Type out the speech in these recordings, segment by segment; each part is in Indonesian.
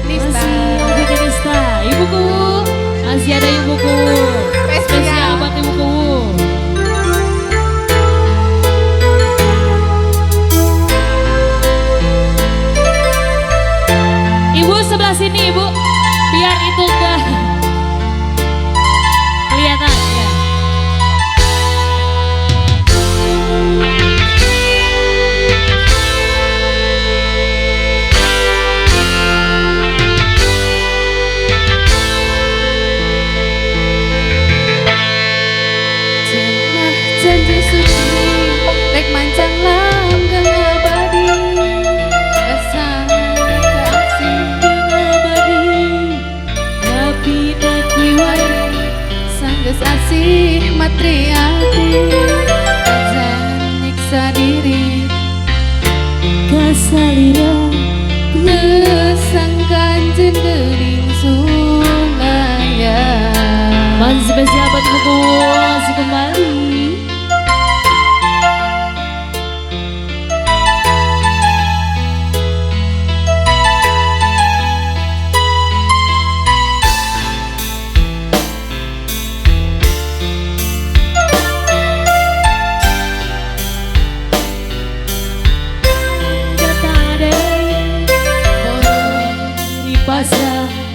Nista. Masih Nista. Ibuku. Masih ada ibuku. Spesial buat ibuku. Ibu sebelah sini ibu. Biar itu ke kelihatan ya. Janji suci rek mancang langgeng abadi kesana kasih abadi tapi daki wae sanggeus asih matriati ajan nyiksa diri kasalira nesangkan jen geuning sulaya. Masih spesial buat ibuku. Masih kembali.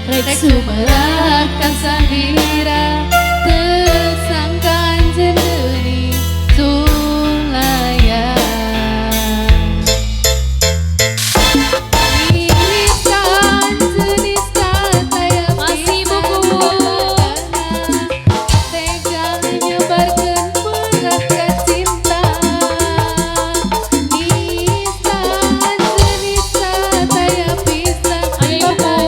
Rek sumerakan sandira tersangkan jeneni sulaya. Irisan jenista saya masih buku. Tega menyebarkan perasaan cinta. Irisan jenista saya pisah. Ayo ibuku.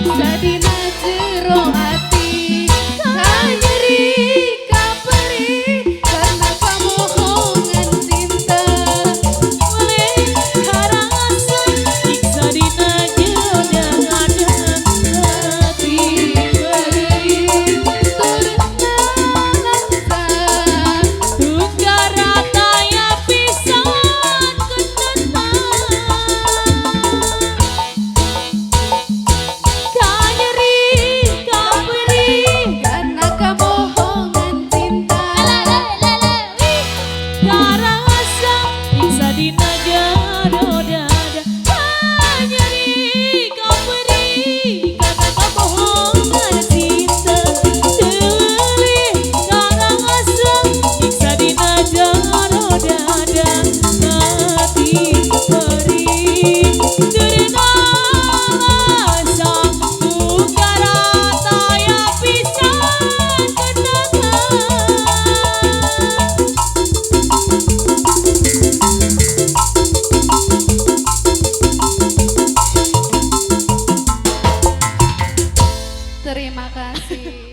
Nyiksa dina jero ati kanyeri kaperi karena kemohongan cinta. Oleh karangasan nyiksa dina jodoh hati Beri turna langsa tunggal rataya pisan kanyeri kaperi karena kemohongan cinta. karasa nyiksa dina jodoh dada kanyeri kaperi karena kemohongan cinta. Teuling karasa nyiksa dina jodoh dada hati perih derena sang tunggal rataya pisan kenangan. Terima kasih.